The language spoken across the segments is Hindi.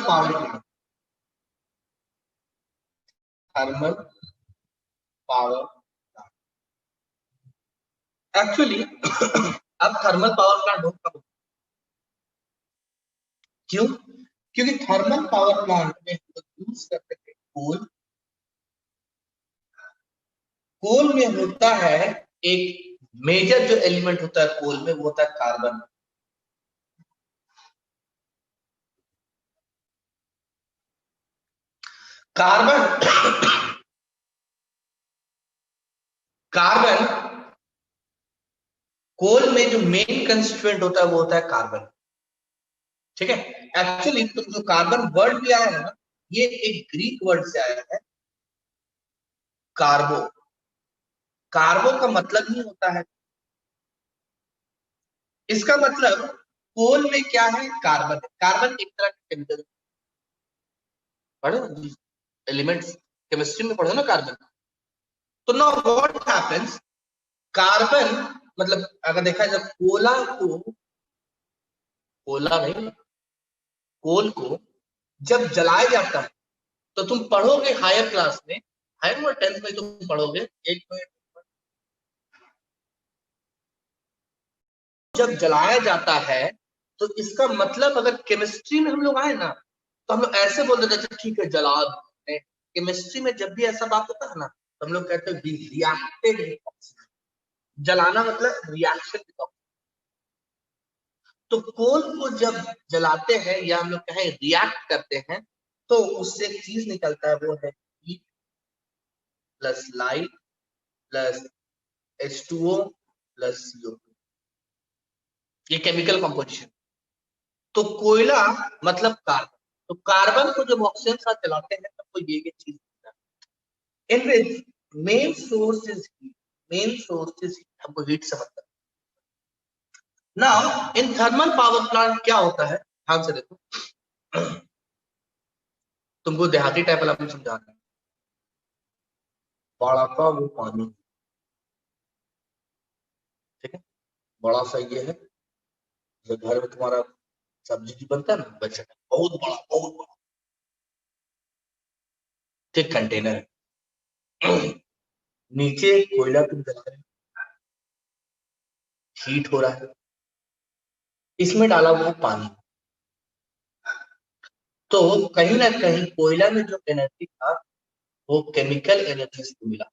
Power plant, thermal power plant actually अब थर्मल पावर प्लांट बहुत कम, क्यों? क्योंकि थर्मल पावर प्लांट में यूज करते थे कोल। कोल में होता है एक मेजर जो एलिमेंट होता है कोल में, वो होता है कार्बन। कार्बन कोल में जो मेन कंस्टिट्यूएंट होता है वो होता है कार्बन, ठीक है। एक्चुअली तो जो कार्बन वर्ड भी आया है ना, ये एक ग्रीक वर्ड से आया है, कार्बो। कार्बो का मतलब ही होता है, इसका मतलब कोल में क्या है, कार्बन। कार्बन एक तरह का केमिकल, पढ़ो एलिमेंट्स केमिस्ट्री में पढ़ो ना कार्बन। तो नाउ व्हाट हैपेंस, कार्बन मतलब अगर देखा जाए कोला को, कोला नहीं, कोल को जब जलाया जाता है, तो तुम पढ़ोगे हायर क्लास में, हायर और 10th में तुम पढ़ोगे, एक मिनट, जब जलाया जाता है तो इसका मतलब अगर केमिस्ट्री में हम लोग आए ना, तो हम लोग ऐसे बोल देते हैं ठीक है जला दो। केमिस्ट्री में जब भी ऐसा बात होता है ना, तो हम लोग कहते हैं रिएक्टेड विद ऑक्सीजन। जलाना मतलब रिएक्शन विद ऑक्सीजन। तो कोल को जब जलाते हैं या हम लोग कहें रिएक्ट करते हैं, तो उससे एक चीज निकलता है, वो है heat plus light plus H2O plus CO2, ये केमिकल कंपोजिशन। तो कोयला मतलब कार्बन, तो कार्बन को जब ऑक्सीजन साथ जलाते हैं तब तो ये चीज in which main source is heat, main source is हमको हीट से मतलब। Now in thermal power plant क्या होता है, ध्यान से देखो, तुमको देहाती टाइप वाला समझा रहा है। बड़ा का वो पानी, ठीक है, बड़ा सा ये है, जो घर में तुम्हारा सब्जी की बनता है ना, बच्चा बहुत बड़ा, बहुत बड़ा, ठीक कंटेनर है। नीचे कोयला तुम जला रहे हो, हीट हो रहा है, इसमें डाला वो पानी। तो कहीं ना कहीं कोयला में जो एनर्जी था वो केमिकल एनर्जी से मिला,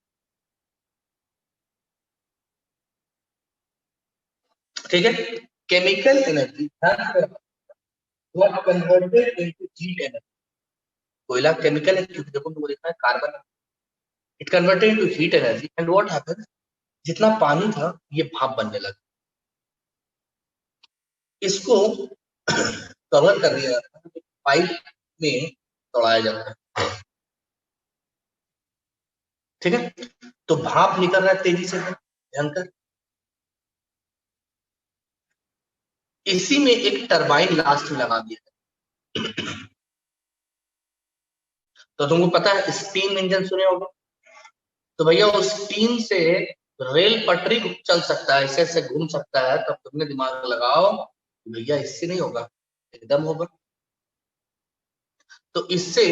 ठीक है। Chemical energy converted into heat energy. कोयला केमिकल है क्योंकि देखो तुमको देखना है carbon, it converted into heat energy and what happens, जितना पानी था ये भाप बनने लगा, इसको कवर कर दिया जाता है, पाइप में दौड़ाया जाता है, ठीक है। तो भाप निकल रहा है तेजी से, भयंकर। इसी में एक टरबाइन लास्ट में लगा दिया। तो तुमको पता है स्टीम इंजन सुने होगा, तो भैया उस स्टीम से रेल पटरी चल सकता है, ऐसे ऐसे घूम सकता है, तब तुमने दिमाग लगाओ भैया इससे नहीं होगा, एकदम होगा। तो इससे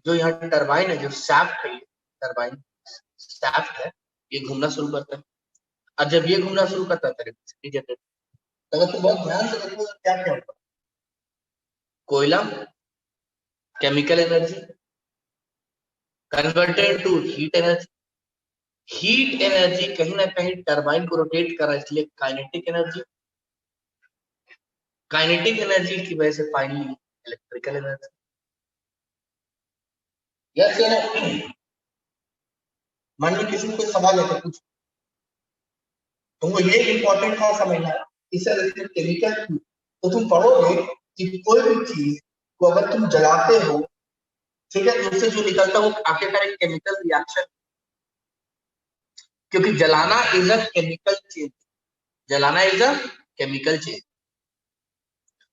जो यहाँ टरबाइन है, जो शाफ्ट है, टरबाइन शाफ्ट है, ये घूमना शुरू करता है, और जब ये घूमना शुरू करता है तो इलेक्ट्रिसिटी जनरेट। अगर तुम बहुत ध्यान से देखो क्या क्या होगा, कोयला chemical energy converted to heat energy, heat energy कहीं ना कहीं टरबाइन को रोटेट कर रहा है, इसलिए काइनेटिक एनर्जी, काइनेटिक एनर्जी की वजह से फाइनली इलेक्ट्रिकल एनर्जी। यस या नो? मान लो किसी को सवाल है तो कुछ, तुमको ये इंपॉर्टेंट था समझना, इससे रिलेटेड केमिकल, तो तुम पढ़ोगे कि कोई भी चीज को अगर तुम जलाते हो, ठीक है, तो उससे जो निकलता है वो आखिरकार एक केमिकल रिएक्शन, क्योंकि जलाना इज अ केमिकल चेंज, जलाना इज अ केमिकल चेंज।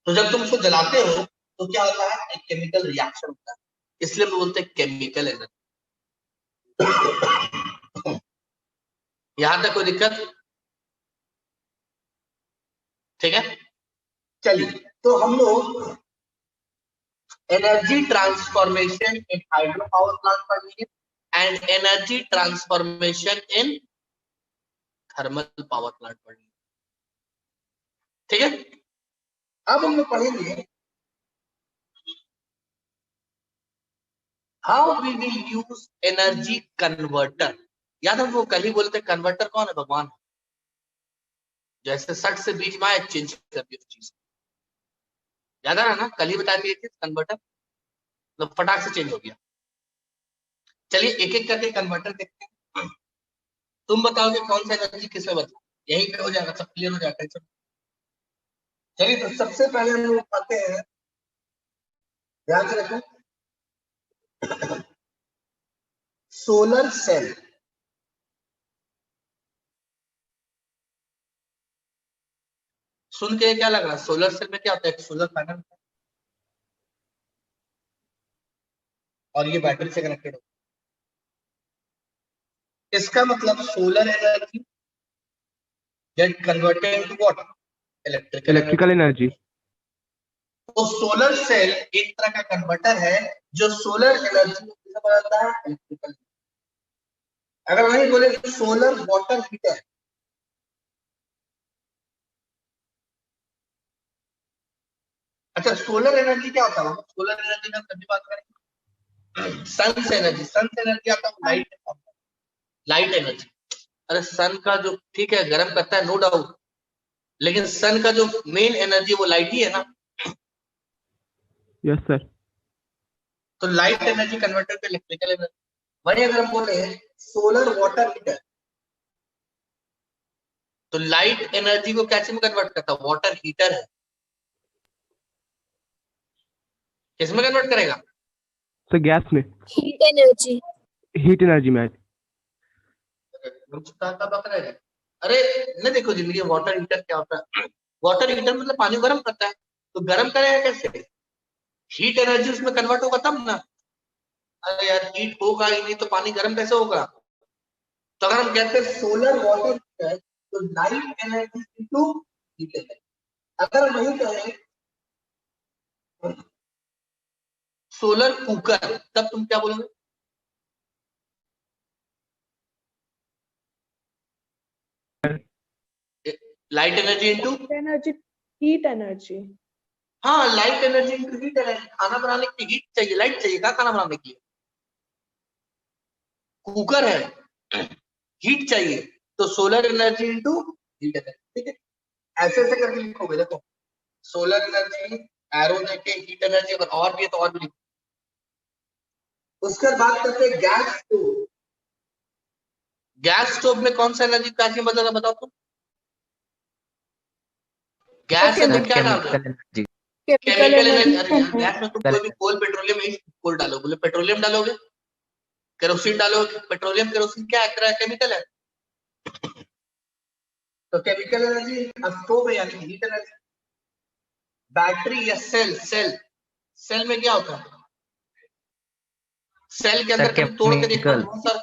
तो जब तुम उसको जलाते हो तो क्या होता है, एक केमिकल रिएक्शन होता है, इसलिए हम बोलते हैं केमिकल एनर्जी। यहां तक कोई दिक्कत? ठीक है, चलिए। तो हम लोग energy transformation in hydro power plant पढ़नी है and energy transformation in thermal power plant पढ़नी है। ठीक है, अब हम लोग पढ़ेंगे how we will use energy converter. याद हमको कल ही बोलते कन्वर्टर कौन है? भगवान। जैसे सट से बीच में चेंज कर दी चीज, याद आ रहा ना? कल ही बता दिए थे कन्वर्टर मतलब फटाक से चेंज हो गया। चलिए एक एक करके कन्वर्टर देखते हैं। तुम बताओगे कौन सा एनर्जी किसमें बदला, यहीं पे हो जाएगा, सब क्लियर हो जाता है। चलिए तो सबसे पहले हम लोग आते हैं, ध्यान से रखो, सोलर सेल। सुन के क्या लग रहा है? सोलर सेल में क्या होता है? सोलर पैनल और ये बैटरी से कनेक्टेड होता है। इसका मतलब solar energy get converted into what? Electrical energy. तो सोलर सेल एक तरह का कन्वर्टर है जो सोलर एनर्जी को बनाता है इलेक्ट्रिकल। अगर वही बोले सोलर वाटर हीटर, अच्छा सोलर एनर्जी क्या होता है? सोलर एनर्जी में कभी बात करें सन से एनर्जी। सन से एनर्जी आता है लाइट, लाइट एनर्जी। अरे सन का जो, ठीक है गर्म करता है नो डाउट, लेकिन सन का जो मेन एनर्जी वो लाइट ही है ना। Yes sir. तो लाइट एनर्जी कन्वर्टर पे इलेक्ट्रिकल एनर्जी। वही अगर हम बोले सोलर वाटर हीटर, तो लाइट एनर्जी को कैसे में कन्वर्ट करता है? वाटर हीटर है, किसमें कन्वर्ट करेगा? सर गैस में, हीट एनर्जी। हीट एनर्जी में। अरे नहीं, देखो जिंदगी में वाटर हीटर क्या होता है? वाटर हीटर मतलब पानी गर्म करता है, तो गर्म करेगा कैसे? हीट एनर्जी उसमें कन्वर्ट होगा तब ना। अरे यार हीट होगा ही नहीं तो पानी गर्म कैसे होगा? तो अगर हम कहते हैं सोलर वाटर हीटर, तो light energy into heat energy. अगर हम वही कहें सोलर कुकर, तब तुम क्या बोलोगे? Light energy into energy, heat energy. हाँ, light energy into heat energy. खाना बनाने के लिए हीट चाहिए, लाइट चाहिए क्या खाना बनाने के लिए? कुकर है, हीट चाहिए, तो solar energy into heat energy. ठीक है, ऐसे ऐसे करके लिखोगे। देखो सोलर एनर्जी, एरो देके हीट एनर्जी, अगर और भी है तो और भी लिखो। उसके बाद बात करते हैं गैस स्टोव। गैस स्टोव में कौन सा एनर्जी कैसे बदला बताओ तुम? गैस में तुम क्या डाल रहे हो? Chemical energy. अरे यार गैस में तुम कोई भी कोल पेट्रोलियम ही कोल डालो, बोले पेट्रोलियम डालोगे, केरोसिन डालोगे। पेट्रोलियम केरोसिन क्या है? तरह केमिकल है। तो केमिकल एनर्जी स्टोव है यानी हीट एनर्जी। बैटरी या सेल, सेल में क्या होता है? सेल के अंदर कभी तोड़ के देखो sir,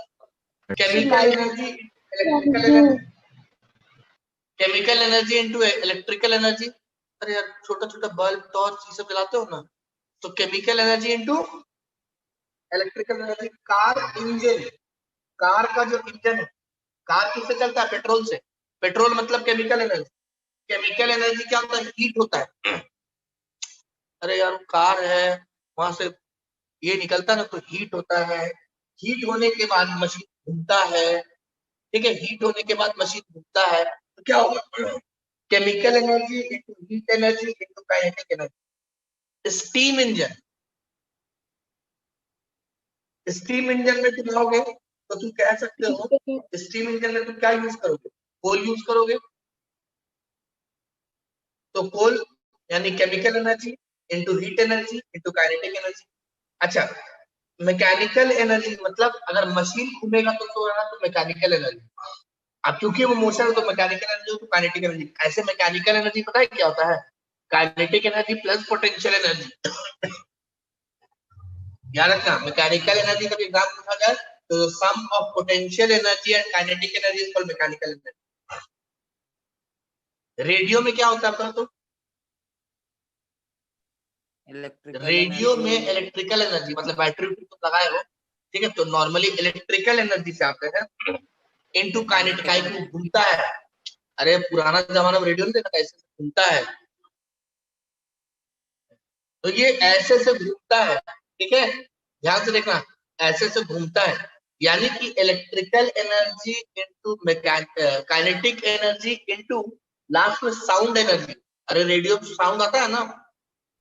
chemical energy, electrical energy, chemical energy into electrical energy. अरे यार छोटा छोटा बल्ब टॉर्च ये सब जलाते हो ना, तो chemical energy into electrical energy. Car engine, car का जो इंजन है, कार किससे चलता है? पेट्रोल से। पेट्रोल मतलब केमिकल एनर्जी। केमिकल एनर्जी क्या होता है? हीट होता है। अरे यार कार है, वहां से ये निकलता है ना, तो हीट होता है। हीट होने के बाद मशीन घूमता है। ठीक है, हीट होने के बाद मशीन घूमता है, तो क्या होगा? Chemical energy into heat energy into kinetic energy. Steam engine, steam engine में तुम आओगे तो तुम कह सकते हो स्टीम इंजन में तुम क्या यूज करोगे? कोल यूज करोगे। तो कोल यानी chemical energy into heat energy into kinetic energy. अच्छा, मैकेनिकल एनर्जी मतलब अगर मशीन घूमेगा तो है ना, तो मैकेनिकल एनर्जी। अब क्योंकि वो मोशन है तो मैकेनिकल एनर्जी तो काइनेटिक एनर्जी। ऐसे मैकेनिकल एनर्जी पता है क्या होता है? Kinetic energy plus potential energy. याद रखना, मैकेनिकल एनर्जी का एग्जाम पूछा जाए तो sum of potential energy and kinetic energy is called mechanical energy. Radio में क्या होता है तो रेडियो में इलेक्ट्रिकल एनर्जी मतलब बैटरी तो लगाए हो, ठीक है, तो नॉर्मली इलेक्ट्रिकल एनर्जी से आते हैं इनटू काइनेटिक, काइनेटिक घूमता है। अरे पुराना जमाना में रेडियो नहीं देखा, ऐसे घूमता है, तो ये ऐसे से घूमता है, ठीक है, ध्यान से देखना, ऐसे से घूमता है, यानी कि electrical energy into kinetic energy into last में साउंड एनर्जी। अरे रेडियो में साउंड आता है ना,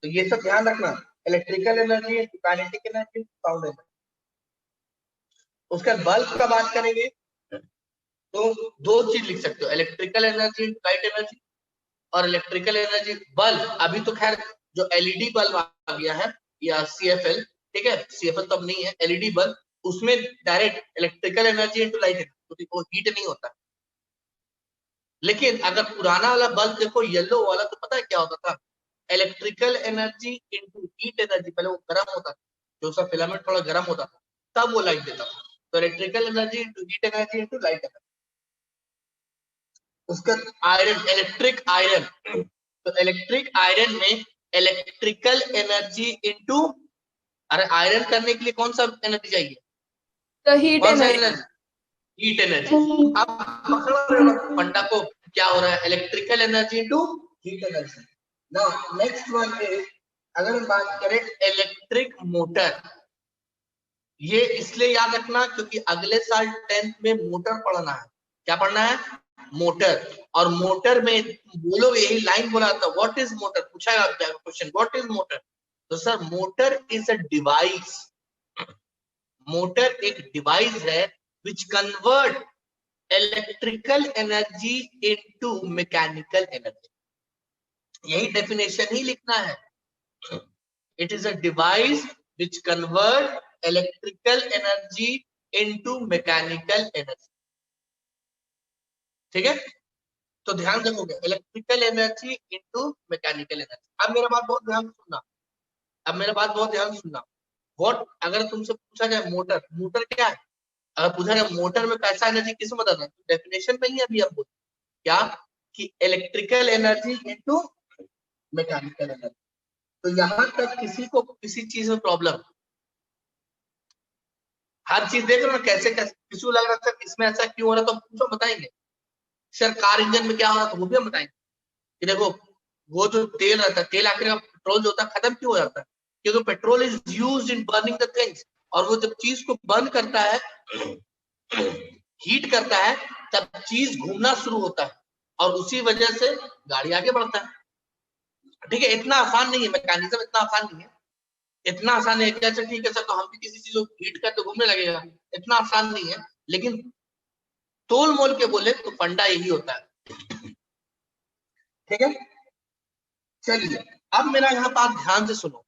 तो ये सब ध्यान रखना, electrical energy into kinetic energy into sound energy. उसका बल्ब का बात करेंगे तो दो चीज लिख सकते हो, electrical energy into light energy और इलेक्ट्रिकल एनर्जी बल्ब। अभी तो खैर जो एलईडी बल्ब आ गया है या सीएफएल, ठीक है, सीएफएल तो अब नहीं है, एलईडी बल्ब, उसमें direct electrical energy into light energy, तो हीट नहीं होता। लेकिन अगर पुराना वाला बल्ब देखो येलो वाला, तो पता है क्या होता था, electrical energy into heat energy, पहले वो गर्म होता था, जो उसका फिलामेंट थोड़ा गर्म होता था, तब वो लाइट देता था। तो electrical energy into heat energy into light energy. उसका आयरन, इलेक्ट्रिक आयरन, तो इलेक्ट्रिक आयरन में इलेक्ट्रिकल एनर्जी इनटू, अरे आयरन करने के लिए कौन सा एनर्जी चाहिए, The heat कौन सा energy. Energy, heat energy. अब फंडा को क्या हो रहा है, electrical energy into heat energy. Now next one is, अगर हम बात करें इलेक्ट्रिक मोटर, ये इसलिए याद रखना क्योंकि अगले साल 10th में मोटर पढ़ना है। क्या पढ़ना है, मोटर। और मोटर में बोलो, यही लाइन बोला था, व्हाट इज मोटर, पूछा क्वेश्चन, व्हाट इज मोटर, तो sir motor is a device, motor एक डिवाइस है which convert electrical energy into mechanical energy. यही डेफिनेशन ही लिखना है, it is a device which convert electrical energy into mechanical energy, ठीक है। तो ध्यान रखोगे, electrical energy into mechanical energy. अब मेरा बात बहुत ध्यान सुनना, अब मेरा बात बहुत ध्यान सुनना, व्हाट, अगर तुमसे पूछा जाए मोटर, मोटर क्या है, अगर पूछा जाए मोटर में कैसा एनर्जी किस में बताना, तो डेफिनेशन में ही अभी हम बोलते क्या कि electrical energy into mechanical energy. तो यहां तक किसी को किसी चीज में प्रॉब्लम, हर चीज देख रहे हो कैसे कैसे, किसी को लग रहा है इसमें ऐसा क्यों हो रहा है, तो पूछो, बताएंगे। सर कार इंजन में क्या हो रहा है, तो वो भी हम बताएंगे कि देखो वो जो तेल रहता है, तेल आखिर पेट्रोल जो होता है खत्म क्यों हो जाता है, क्योंकि petrol is used in burning the things, और वो जब चीज को बर्न करता है, हीट करता है, तब चीज घूमना शुरू होता है और उसी वजह से गाड़ी आगे बढ़ता है, ठीक है। इतना आसान नहीं है मैकेनिज्म, इतना आसान नहीं है, इतना आसान है कि अच्छा ठीक है सर, तो हम भी किसी चीज को हीट कर तो घूमने लगेगा, इतना आसान नहीं है। लेकिन तोल मोल के बोले तो फंडा यही होता है, ठीक है। चलिए अब मेरा यहाँ पास ध्यान से सुनो,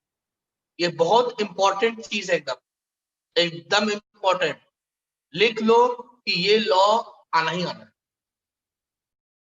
ये बहुत इंपॉर्टेंट चीज है, एकदम एकदम इंपॉर्टेंट, लिख लो कि ये लॉ आना ही आना है।